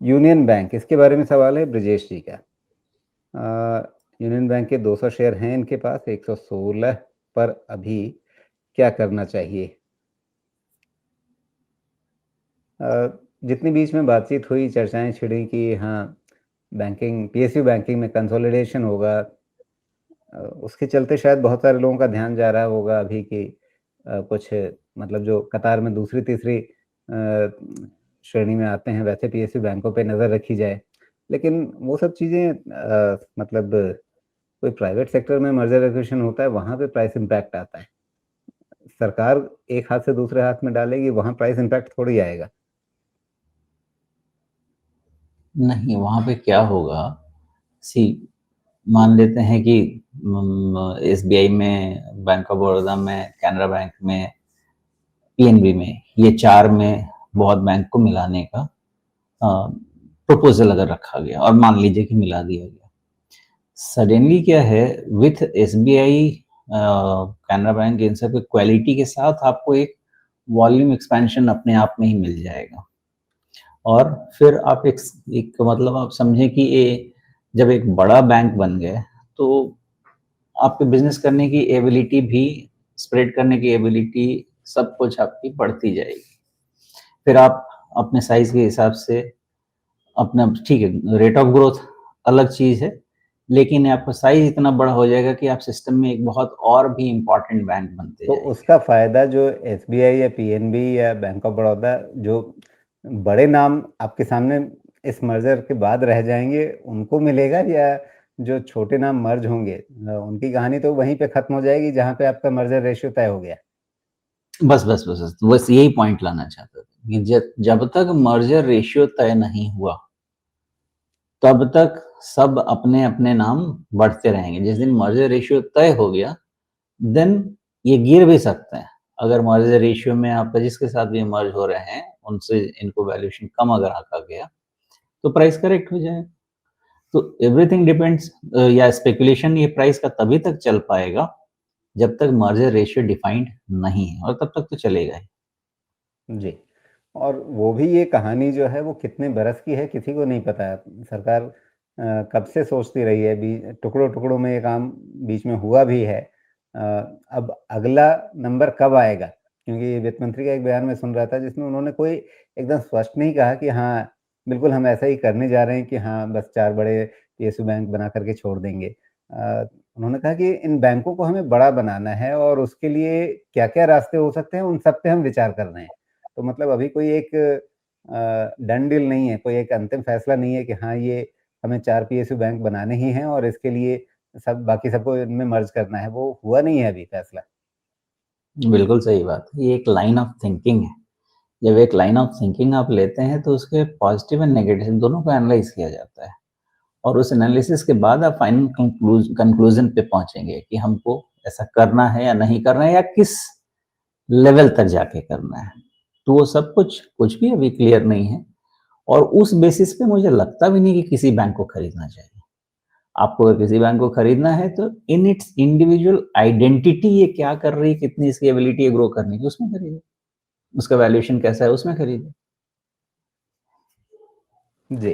Union bank, इसके बारे में सवाल है ब्रजेश जी का। यूनियन बैंक के 200 शेयर हैं इनके पास, 116 पर अभी क्या करना चाहिए? जितनी बीच में बातचीत हुई, चर्चाएं छिड़ी कि हाँ, बैंकिंग, पीएसयू बैंकिंग में कंसोलिडेशन होगा, उसके चलते शायद बहुत सारे लोगों का ध्यान जा रहा होगा अभी कि कुछ, मतलब जो कतार में दूसरी तीसरी श्रेणी में आते हैं, वैसे पीएसयू बैंकों पे नज़र रखी जाए। लेकिन वो सब चीज़ें, मतलब कोई प्राइवेट सेक्टर में मर्जर एक्विजिशन होता है, वहाँ पे प्राइस इम्पैक्ट आता है। सरकार एक हाथ से दूसरे हाथ में डालेगी, वहाँ प्राइस इम्पैक्ट थोड़ी आएगा। नहीं, वहाँ पे क्या होगा, सी मान लेते हैं कि एसबीआई में, बैंक ऑफ बड़ौदा में, कैनरा बैंक में, पीएनबी में, ये 4 में बहुत बैंक को मिलाने का प्रपोजल अगर रखा गया और मान लीजिए कि मिला दिया गया, सडनली क्या है, विथ एसबीआई, कैनरा बैंक, इन सब क्वालिटी के साथ आपको एक वॉल्यूम एक्सपेंशन अपने आप में ही मिल जाएगा। और फिर आप एक मतलब आप समझें कि ये जब एक बड़ा बैंक बन गए तो आपके बिजनेस करने की एबिलिटी भी, स्प्रेड करने की एबिलिटी, सब कुछ आपकी बढ़ती जाएगी। फिर आप अपने साइज के हिसाब से अपना, ठीक है, रेट ऑफ ग्रोथ अलग चीज है, लेकिन आपका साइज इतना बड़ा हो जाएगा कि आप सिस्टम में एक बहुत और भी इम्पोर्टेंट बैंक बनते तो जाएंगे। उसका फायदा जो एसबीआई या पीएनबी या बैंक ऑफ बड़ौदा, जो बड़े नाम आपके सामने इस मर्जर के बाद रह जाएंगे, उनको मिलेगा, या जो छोटे नाम मर्ज होंगे उनकी कहानी तो वहीं पे खत्म हो जाएगी जहां पे आपका मर्जर रेशियो तय हो गया? बस बस बस बस बस यही पॉइंट लाना चाहता था कि जब तक मर्जर रेशियो तय नहीं हुआ तब तक सब अपने अपने नाम बढ़ते रहेंगे। जिस दिन मर्जर रेशियो तय हो गया, देन ये गिर भी सकते हैं। अगर मर्जर रेशियो में आपका जिसके साथ भी मर्ज हो रहे हैं उनसे इनको वैल्यूएशन कम अगर आका गया तो प्राइस करेक्ट हो जाए। तो एवरीथिंग डिपेंड्स, या स्पेकुलेशन, ये प्राइस का तभी तक चल पाएगा जब तक मर्जर रेशियो डिफाइंड नहीं है, और तब तक तो चलेगा ही। जी। और वो भी, ये कहानी जो है वो कितने बरस की है किसी को नहीं पता है। सरकार कब से सोचती रही है, टुकड़ों टुकड़ों में ये काम बीच में हुआ भी है। अब अगला नंबर कब आएगा? क्योंकि वित्त मंत्री का एक बयान में सुन रहा था जिसमें उन्होंने कोई एकदम स्पष्ट नहीं कहा कि हाँ, बिल्कुल हम ऐसा ही करने जा रहे हैं कि हाँ, बस 4 बड़े पीएसयू बैंक बना करके छोड़ देंगे। उन्होंने कहा कि इन बैंकों को हमें बड़ा बनाना है और उसके लिए क्या-क्या रास्ते हो सकते हैं, उन सब पे हम विचार कर रहे हैं। तो मतलब अभी कोई एक डन डील नहीं है, कोई एक अंतिम फैसला नहीं है कि हाँ, ये हमें 4 पीएसयू बैंक बनाने ही हैं और इसके लिए सब बाकी सबको इनमें मर्ज करना है, वो हुआ नहीं है अभी फैसला। बिल्कुल सही बात है। ये एक लाइन ऑफ थिंकिंग है। जब एक लाइन ऑफ थिंकिंग आप लेते हैं तो उसके पॉजिटिव एंड नेगेटिव दोनों को एनालाइज किया जाता है, और उस एनालिसिस के बाद आप फाइनल कंक्लूजन पे पहुंचेंगे कि हमको ऐसा करना है या नहीं करना है, या किस लेवल तक जाके करना है। तो वो सब कुछ कुछ भी अभी क्लियर नहीं है, और उस बेसिस पे मुझे लगता भी नहीं कि किसी बैंक को खरीदना चाहिए। आपको अगर किसी बैंक को खरीदना है तो इन इट्स इंडिविजुअल आइडेंटिटी, ये क्या कर रही है, कितनी इसकी एबिलिटी है ग्रो करने की, उसमें खरीदे। उसका वैल्यूएशन कैसा है, उसमें खरीदे। जी।